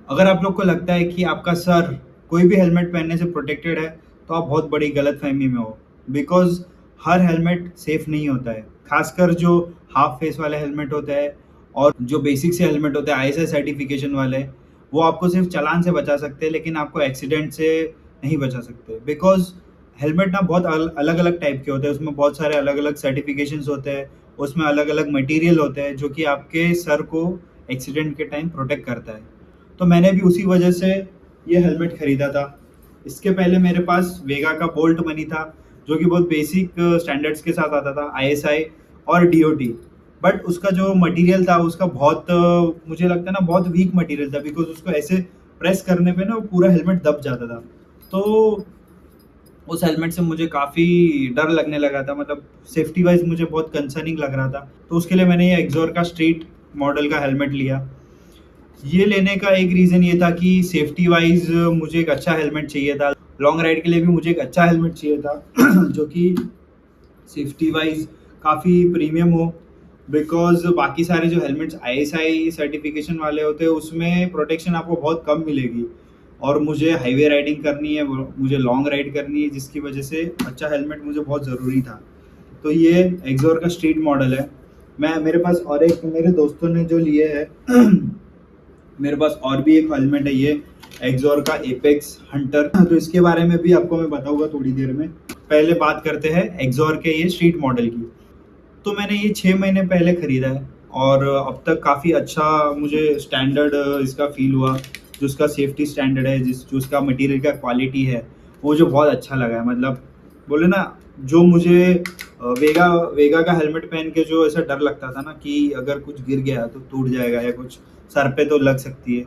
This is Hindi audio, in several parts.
अगर आप लोग को लगता है कि आपका सर कोई भी हेलमेट पहनने से प्रोटेक्टेड है, तो आप बहुत बड़ी गलतफ़हमी में हो। बिकॉज़ हर हेलमेट सेफ़ नहीं होता है। ख़ासकर जो हाफ फेस वाले हेलमेट होते हैं और जो बेसिक से हेलमेट होते हैं आईएसआई सर्टिफ़िकेशन वाले, वो आपको सिर्फ़ चालान से बचा सकते हैं, लेकिन आपको एक्सीडेंट से नहीं बचा सकते। बिकॉज़ हेलमेट ना बहुत अलग-अलग टाइप के होते हैं, उसमें बहुत सारे अलग-अलग सर्टिफ़िकेशंस होते हैं, उसमें अलग-अलग मटीरियल होते हैं, जो कि आपके सर को एक्सीडेंट के टाइम प्रोटेक्ट करता है। तो मैंने भी उसी वजह से ये हेलमेट खरीदा था। इसके पहले मेरे पास वेगा का बोल्ट मनी था, जो कि बहुत बेसिक स्टैंडर्ड्स के साथ आता था, आईएसआई और डीओटी। बट उसका जो मटेरियल था, उसका बहुत मुझे लगता है ना बहुत वीक मटेरियल था, बिकॉज़ उसको ऐसे प्रेस करने पे ना वो पूरा हेलमेट दब जाता था। तो उस हेलमेट से मुझे काफ़ी डर लगने लगा था, मतलब सेफ्टी वाइज़ मुझे बहुत कंसर्निंग लग रहा था। तो उसके लिए मैंने ये एक्सॉर का स्ट्रीट मॉडल का हेलमेट लिया। ये लेने का एक रीज़न ये था कि सेफ्टी वाइज़ मुझे एक अच्छा हेलमेट चाहिए था। लॉन्ग राइड के लिए भी मुझे एक अच्छा हेलमेट चाहिए था जो कि सेफ्टी वाइज़ काफ़ी प्रीमियम हो। बिकॉज़ बाकी सारे जो हेलमेट्स आईएसआई सर्टिफ़िकेशन वाले होते हैं, उसमें प्रोटेक्शन आपको बहुत कम मिलेगी और मुझे हाईवे राइडिंग करनी है, वो मुझे लॉन्ग राइड करनी है, जिसकी वजह से अच्छा हेलमेट मुझे बहुत ज़रूरी था। तो ये एक्सॉर का स्ट्रीट मॉडल है। मैं मेरे पास और एक मेरे दोस्तों ने जो लिए है मेरे पास और भी एक हेलमेट है, ये एक्सॉर का एपेक्स हंटर। तो इसके बारे में भी आपको मैं बताऊंगा थोड़ी देर में। पहले बात करते हैं एक्सॉर के ये स्ट्रीट मॉडल की। तो मैंने ये 6 महीने पहले खरीदा है और अब तक काफ़ी अच्छा मुझे स्टैंडर्ड इसका फील हुआ। जो उसका सेफ्टी स्टैंडर्ड है, जो उसका मटेरियल का क्वालिटी है, वो जो बहुत अच्छा लगा है। मतलब बोले ना, जो मुझे वेगा वेगा का हेलमेट पहन के जो ऐसा डर लगता था ना कि अगर कुछ गिर गया तो टूट जाएगा या कुछ सर पे तो लग सकती है,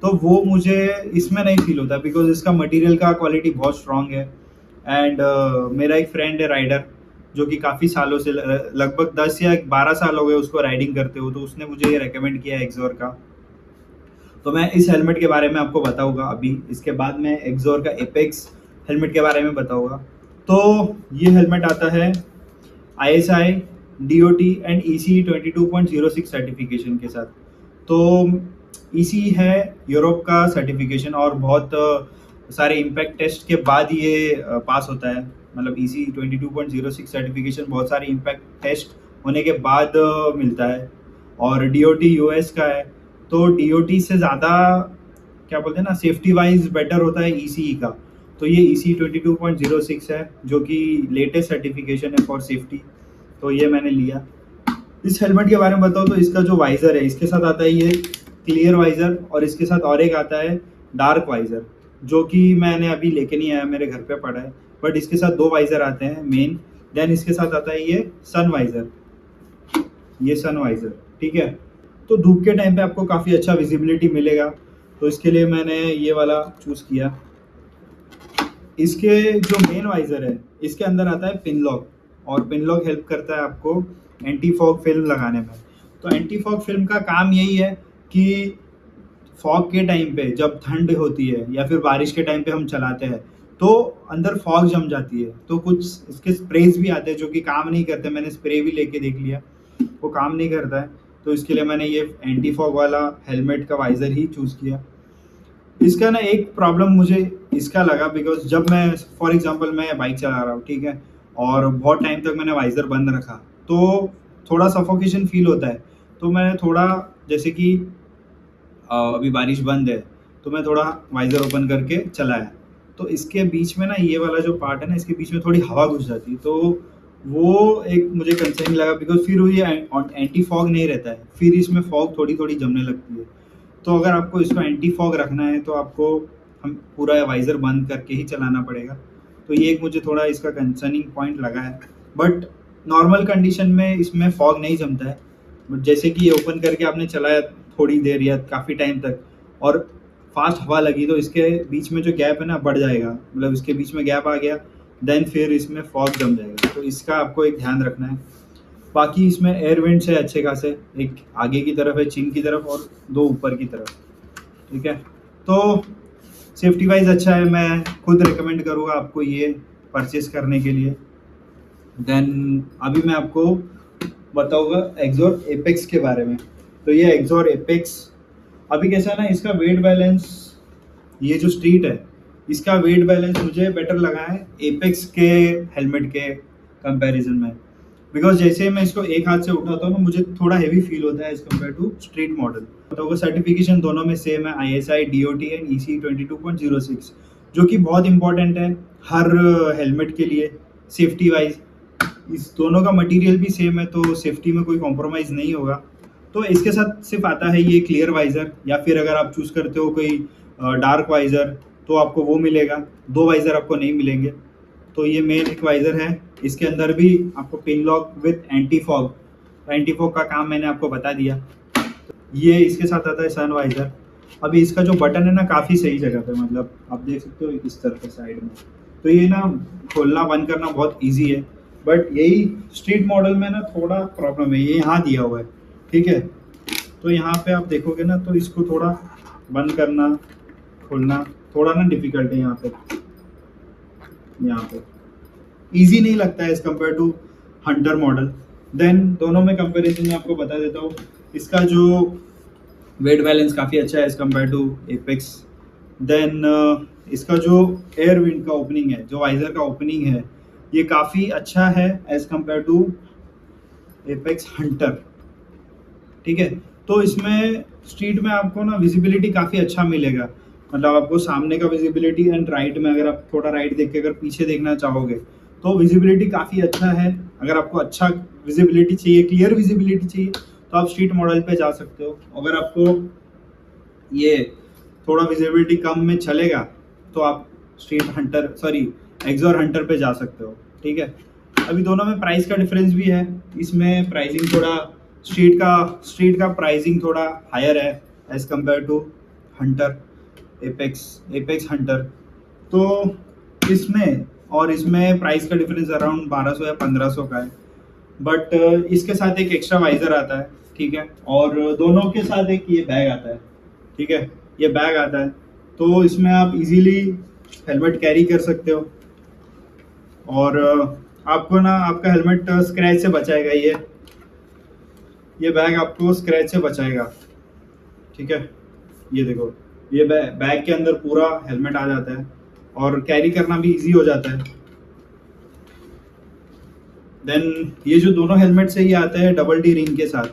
तो वो मुझे इसमें नहीं फील होता, बिकॉज इसका मटेरियल का क्वालिटी बहुत स्ट्रांग है। एंड मेरा एक फ्रेंड है राइडर, जो कि काफ़ी सालों से लगभग 10 या 12 साल हो गए उसको राइडिंग करते हो, तो उसने मुझे ये रेकमेंड किया है एक्सॉर का। तो मैं इस हेलमेट के बारे में आपको बताऊंगा अभी। इसके बाद मैं एक्सॉर का एपेक्स हेलमेट के बारे में बताऊंगा। तो ये हेलमेट आता है ISI DOT and EC 22.06 certification के साथ। तो ईसी है यूरोप का सर्टिफिकेशन और बहुत सारे इम्पैक्ट टेस्ट के बाद ये पास होता है। मतलब ईसी 22.06 सर्टिफिकेशन बहुत सारे इम्पैक्ट टेस्ट होने के बाद मिलता है। और डीओटी यूएस का है, तो डीओटी से ज़्यादा क्या बोलते हैं ना, सेफ्टी वाइज बेटर होता है ईसीई का। तो ये ईसी 22.06 है, जो कि लेटेस्ट सर्टिफिकेशन है फॉर सेफ्टी। तो ये मैंने लिया। इस हेलमेट के बारे में बताओ तो इसका जो वाइज़र है, इसके साथ आता है ये क्लियर वाइज़र, और इसके साथ और एक आता है डार्क वाइज़र, जो कि मैंने अभी लेके नहीं आया, मेरे घर पे पड़ा है। बट इसके साथ दो वाइज़र आते हैं मेन। देन इसके साथ आता है ये सन वाइज़र, ये सन वाइज़र, ठीक है। तो धूप के टाइम पे आपको काफ़ी अच्छा विजिबिलिटी मिलेगा, तो इसके लिए मैंने ये वाला चूज़ किया। इसके जो मेन वाइज़र है, इसके अंदर आता है पिन लॉक, और पिन लॉक हेल्प करता है आपको एंटी फॉग फिल्म लगाने में। तो एंटी फॉग फिल्म का काम यही है कि फॉग के टाइम पे जब ठंड होती है या फिर बारिश के टाइम पे हम चलाते हैं, तो अंदर फॉग जम जाती है। तो कुछ इसके स्प्रेज भी आते हैं जो कि काम नहीं करते। मैंने स्प्रे भी लेके देख लिया, वो काम नहीं करता है। तो इसके लिए मैंने ये एंटी फॉग वाला हेलमेट का वाइज़र ही चूज़ किया। इसका ना एक प्रॉब्लम मुझे इसका लगा, बिकॉज जब मैं फॉर एग्जांपल मैं बाइक चला रहा हूँ, ठीक है, और बहुत टाइम तक मैंने वाइज़र बंद रखा, तो थोड़ा सफोकेशन फील होता है। तो मैं थोड़ा, जैसे कि अभी बारिश बंद है, तो मैं थोड़ा वाइज़र ओपन करके चलाया, तो इसके बीच में ना ये वाला जो पार्ट है ना, इसके बीच में थोड़ी हवा घुस जाती है। तो वो एक मुझे कंसर्निंग लगा, बिकॉज फिर वो ये एंटी फॉग नहीं रहता है, फिर इसमें फॉग थोड़ी थोड़ी जमने लगती है। तो अगर आपको इसको एंटी फॉग रखना है, तो आपको हम पूरा वाइज़र बंद करके ही चलाना पड़ेगा। तो ये एक मुझे थोड़ा इसका कंसर्निंग पॉइंट लगा है। बट नॉर्मल कंडीशन में इसमें फॉग नहीं जमता है। बट जैसे कि ये ओपन करके आपने चलाया थोड़ी देर या काफ़ी टाइम तक, और फास्ट हवा लगी, तो इसके बीच में जो गैप है ना बढ़ जाएगा, मतलब इसके बीच में गैप आ गया, देन फिर इसमें फॉग जम जाएगा। तो इसका आपको एक ध्यान रखना है। बाकी इसमें एयर वेंट्स है अच्छे खासे, एक आगे की तरफ है चिन की तरफ और दो ऊपर की तरफ, ठीक है। तो सेफ्टी वाइज अच्छा है, मैं खुद रिकमेंड करूँगा आपको ये परचेस करने के लिए। देन अभी मैं आपको बताऊंगा एक्सॉर एपेक्स के बारे में। तो ये एक्सॉर एपेक्स अभी कैसा है ना, इसका वेट बैलेंस, ये जो स्ट्रीट है, इसका वेट बैलेंस मुझे बेटर लगा है एपेक्स के हेलमेट के कंपैरिजन में। बिकॉज जैसे मैं इसको एक हाथ से उठाता हूँ ना, मुझे थोड़ा हैवी फील होता है as compare to street model. तो वो सर्टिफिकेशन दोनों में सेम है, ISI DOT एंड EC 22.06, जो कि बहुत इंपॉर्टेंट है हर हेलमेट के लिए सेफ्टी वाइज। इस दोनों का मटेरियल भी सेम है, तो सेफ्टी में कोई कॉम्प्रोमाइज़ नहीं होगा। तो इसके साथ सिर्फ आता है ये क्लियर वाइज़र, या फिर अगर आप चूज़ करते हो कोई डार्क वाइज़र तो आपको वो मिलेगा, 2 वाइज़र आपको नहीं मिलेंगे। तो ये मेन एक वाइज़र है, इसके अंदर भी आपको pin lock with anti fog, anti fog का काम मैंने आपको बता दिया। ये इसके साथ आता है सन वाइज़र। अभी इसका जो बटन है ना, काफ़ी सही जगह पे, मतलब आप देख सकते हो इस तरफ के साइड में, तो ये ना खोलना बंद करना बहुत ईजी है। बट यही स्ट्रीट मॉडल में ना थोड़ा प्रॉब्लम है, ये यहाँ दिया हुआ है, ठीक है। तो यहाँ पे आप देखोगे ना, तो इसको थोड़ा बंद करना खोलना थोड़ा ना डिफिकल्ट है यहाँ पे इजी नहीं लगता है as compare to hunter model. Then दोनों में कंपैरिजन में आपको बता देता हूँ, इसका जो वेट बैलेंस काफ़ी अच्छा है as compare to apex. Then इसका जो एयर विंड का ओपनिंग है, जो वाइजर का ओपनिंग है, ये काफ़ी अच्छा है as compare to apex hunter, ठीक है। तो इसमें स्ट्रीट में आपको ना विजिबिलिटी काफ़ी अच्छा मिलेगा, मतलब आपको सामने का विजिबिलिटी एंड राइट में, अगर आप थोड़ा राइट देख के अगर पीछे देखना चाहोगे तो विजिबिलिटी काफ़ी अच्छा है। अगर आपको अच्छा विजिबिलिटी चाहिए, क्लियर विजिबिलिटी चाहिए, तो आप स्ट्रीट मॉडल पे जा सकते हो। अगर आपको ये थोड़ा विजिबिलिटी कम में चलेगा तो आप एक्सॉर हंटर पे जा सकते हो, ठीक है। अभी दोनों में प्राइस का डिफरेंस भी है, इसमें प्राइसिंग थोड़ा स्ट्रीट का प्राइसिंग थोड़ा हायर है as compare to hunter, apex hunter. तो इसमें प्राइस का डिफरेंस अराउंड 1200 या 1500 का है। बट इसके साथ एक एक्स्ट्रा वाइजर आता है, ठीक है, और दोनों के साथ एक ये बैग आता है, ठीक है, ये बैग आता है। तो इसमें आप इजीली हेलमेट कैरी कर सकते हो, और आपको ना आपका हेलमेट स्क्रैच से बचाएगा, ये बैग आपको स्क्रैच से बचाएगा, ठीक है। ये देखो, ये बैग के अंदर पूरा हेलमेट आ जाता है और कैरी करना भी इजी हो जाता है। देन ये जो दोनों हेलमेट से ही आते हैं डबल डी रिंग के साथ,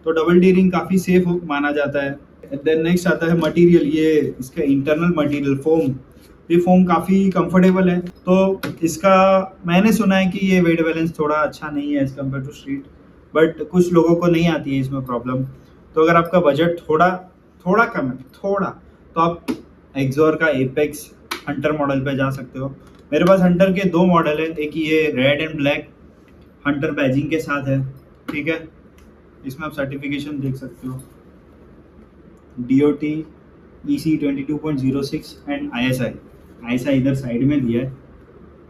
तो डबल डी रिंग काफ़ी सेफ माना जाता है। देन नेक्स्ट आता है मटेरियल, ये इसका इंटरनल मटेरियल फोम, ये फोम काफ़ी कंफर्टेबल है। तो इसका मैंने सुना है कि ये वेट बैलेंस थोड़ा अच्छा नहीं है as compare to street, but कुछ लोगों को नहीं आती है इसमें प्रॉब्लम। तो अगर आपका बजट थोड़ा कम है, तो आप एक्सॉर का एपेक्स हंटर मॉडल पे जा सकते हो। मेरे पास हंटर के 2 मॉडल है, एक ये red and black Hunter badging के साथ है, ठीक है। इसमें आप सर्टिफिकेशन देख सकते हो, DOT EC 22.06 एंड ISI इधर साइड में दिया है,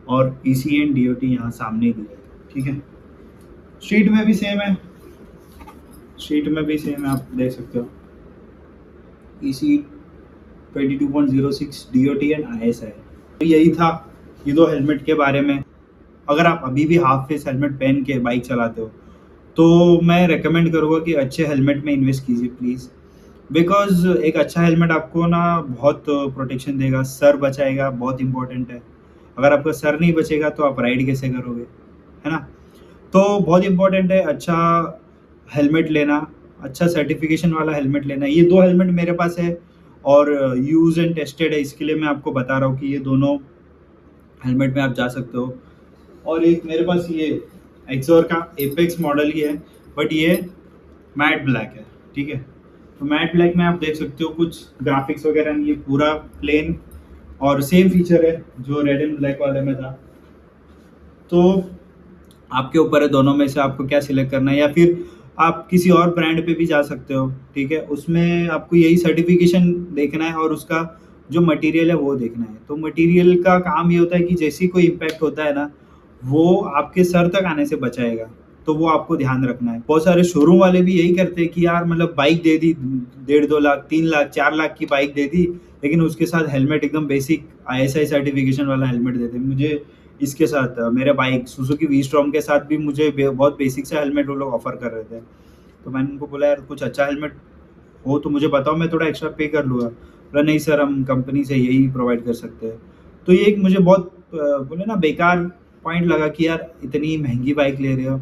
और EC एंड DOT यहाँ सामने दिया है, ठीक है। स्ट्रीट में भी सेम है, आप देख सकते हो, EC 22.06 DOT एंड ISI। तो यही था ये 2 हेलमेट के बारे में। अगर आप अभी भी हाफ फेस हेलमेट पहन के बाइक चलाते हो तो मैं रेकमेंड करूँगा कि अच्छे हेलमेट में इन्वेस्ट कीजिए प्लीज़। बिकॉज एक अच्छा हेलमेट आपको ना बहुत प्रोटेक्शन देगा, सर बचाएगा, बहुत इंपॉर्टेंट है। अगर आपका सर नहीं बचेगा तो आप राइड कैसे करोगे, है ना। तो बहुत इंपॉर्टेंट है अच्छा हेलमेट लेना, अच्छा सर्टिफिकेशन वाला हेलमेट लेना। ये 2 हेलमेट मेरे पास है और यूज़ एंड टेस्टेड है, इसके लिए मैं आपको बता रहा हूँ कि ये दोनों हेलमेट में आप जा सकते हो। और एक मेरे पास ये एक्सॉर का एपेक्स मॉडल ही है, बट ये मैट ब्लैक है, ठीक है। तो मैट ब्लैक में आप देख सकते हो कुछ ग्राफिक्स वगैरह नहीं है, पूरा प्लेन और सेम फीचर है जो रेड एंड ब्लैक वाले में था। तो आपके ऊपर है दोनों में से आपको क्या सिलेक्ट करना है, या फिर आप किसी और ब्रांड पे भी जा सकते हो, ठीक है। उसमें आपको यही सर्टिफिकेशन देखना है और उसका जो मटेरियल है वो देखना है। तो मटेरियल का काम ये होता है कि जैसे ही कोई इम्पैक्ट होता है ना, वो आपके सर तक आने से बचाएगा, तो वो आपको ध्यान रखना है। बहुत सारे शोरूम वाले भी यही करते हैं कि यार मतलब बाइक दे दी 1.5-2 लाख 3 लाख 4 लाख की बाइक दे दी, लेकिन उसके साथ हेलमेट एकदम बेसिक ISI सर्टिफिकेशन वाला हेलमेट देते। मुझे इसके साथ मेरे बाइक सुजुकी वी-स्टॉर्म के साथ भी मुझे बहुत बेसिक सा हेलमेट वो लोग ऑफर कर रहे थे। तो मैंने उनको बोला यार कुछ अच्छा हेलमेट हो तो मुझे बताओ, मैं थोड़ा एक्स्ट्रा पे कर लूँगा। बोला नहीं सर, हम कंपनी से यही प्रोवाइड कर सकते हैं। तो ये एक मुझे बहुत बोले ना बेकार पॉइंट लगा कि यार इतनी महँगी बाइक ले रहे हो,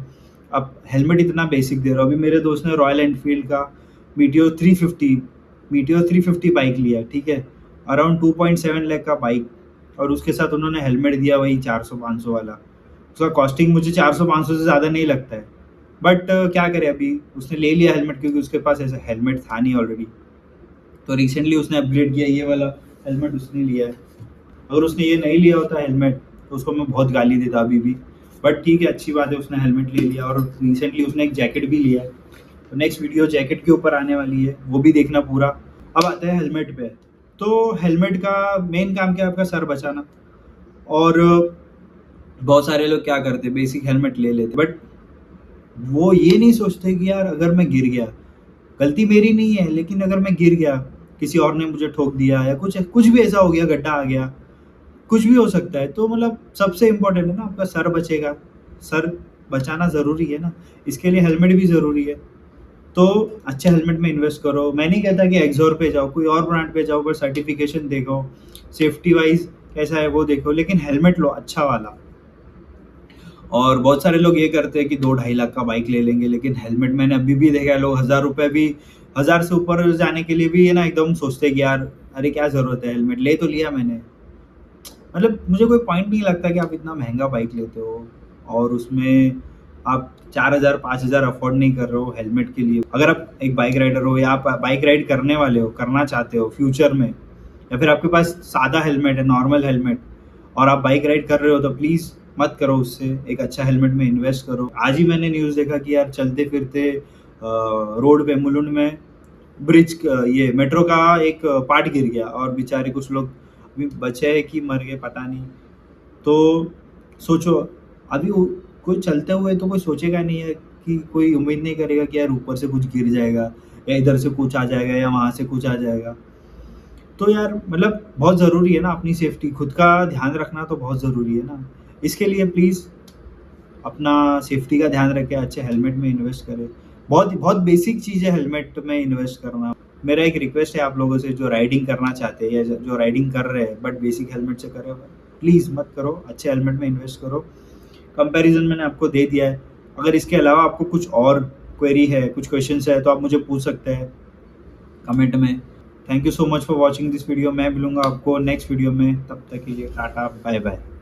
अब हेलमेट इतना बेसिक दे रहे हो। अभी मेरे दोस्त ने रॉयल एनफील्ड का मीटियोर 350 बाइक लिया है, ठीक है? अराउंड 2.7 लाख का बाइक, और उसके साथ उन्होंने हेलमेट दिया वही 400-500 वाला। उसका कॉस्टिंग मुझे 400-500 से ज़्यादा नहीं लगता है। बट क्या करें, अभी उसने ले लिया हेलमेट क्योंकि उसके पास ऐसा हेलमेट था नहीं ऑलरेडी। तो रिसेंटली उसने अपग्रेड किया, ये वाला हेलमेट उसने लिया है। अगर उसने ये नहीं लिया होता हेलमेट तो उसको मैं बहुत गाली देता अभी भी। बट ठीक है, अच्छी बात है उसने हेलमेट ले लिया, और रिसेंटली उसने एक जैकेट भी लिया है। तो नेक्स्ट वीडियो जैकेट के ऊपर आने वाली है, वो भी देखना पूरा। अब आते हैं हेलमेट पे। तो हेलमेट का मेन काम क्या है? आपका सर बचाना। और बहुत सारे लोग क्या करते हैं, बेसिक हेलमेट ले लेते, बट वो ये नहीं सोचते कि यार अगर मैं गिर गया, गलती मेरी नहीं है, लेकिन अगर मैं गिर गया, किसी और ने मुझे ठोक दिया या कुछ कुछ भी ऐसा हो गया, गड्ढा आ गया, कुछ भी हो सकता है। तो मतलब सबसे इम्पोर्टेंट है ना, आपका सर बचेगा। सर बचाना ज़रूरी है ना, इसके लिए हेलमेट भी ज़रूरी है। तो अच्छे हेलमेट में इन्वेस्ट करो। मैं नहीं कहता कि एक्सोर पे जाओ, कोई और ब्रांड पे जाओ, पर सर्टिफिकेशन देखो, सेफ्टी वाइज कैसा है वो देखो, लेकिन हेलमेट लो अच्छा वाला। और बहुत सारे लोग ये करते हैं कि 2-2.5 लाख का बाइक ले लेंगे, लेकिन हेलमेट मैंने अभी भी देखा है, लोग 1000 रुपये भी, 1000 से ऊपर जाने के लिए भी है ना एकदम सोचते हैं कि यार अरे क्या ज़रूरत है, हेलमेट ले तो लिया मैंने। मतलब मुझे कोई पॉइंट नहीं लगता कि आप इतना महँगा बाइक लेते हो और उसमें आप 4000 5000 अफ़ोर्ड नहीं कर रहे हो हेलमेट के लिए। अगर आप एक बाइक राइडर हो या आप बाइक राइड करने वाले हो, करना चाहते हो फ्यूचर में, या फिर आपके पास सादा हेलमेट है, नॉर्मल हेलमेट, और आप बाइक राइड कर रहे हो, तो प्लीज़ मत करो उससे, एक अच्छा हेलमेट में इन्वेस्ट करो। आज ही मैंने न्यूज़ देखा कि यार चलते-फिरते रोड पे मुलुंड में ब्रिज ये मेट्रो का एक पार्ट गिर गया और बेचारे कुछ लोग अभी बचे हैं कि मर गए पता नहीं। तो सोचो, अभी वो कोई चलते हुए तो कोई सोचेगा नहीं है कि कोई उम्मीद नहीं करेगा कि यार ऊपर से कुछ गिर जाएगा या इधर से कुछ आ जाएगा या वहाँ से कुछ आ जाएगा। तो यार मतलब बहुत ज़रूरी है ना अपनी सेफ्टी, खुद का ध्यान रखना तो बहुत ज़रूरी है ना। इसके लिए प्लीज़ अपना सेफ्टी का ध्यान रखें, अच्छे हेलमेट में इन्वेस्ट करें। बहुत बहुत बेसिक चीज़ है हेलमेट में इन्वेस्ट करना। मेरा एक रिक्वेस्ट है आप लोगों से जो राइडिंग करना चाहते हैं या जो राइडिंग कर रहे हैं बट बेसिक हेलमेट से कर रहे हो, प्लीज़ मत करो, अच्छे हेलमेट में इन्वेस्ट करो। कंपैरिज़न मैंने आपको दे दिया है। अगर इसके अलावा आपको कुछ और क्वेरी है, कुछ क्वेश्चन्स है, तो आप मुझे पूछ सकते हैं कमेंट में। Thank you so much for watching this video. मैं मिलूँगा आपको नेक्स्ट वीडियो में, तब तक के लिए टाटा बाय बाय।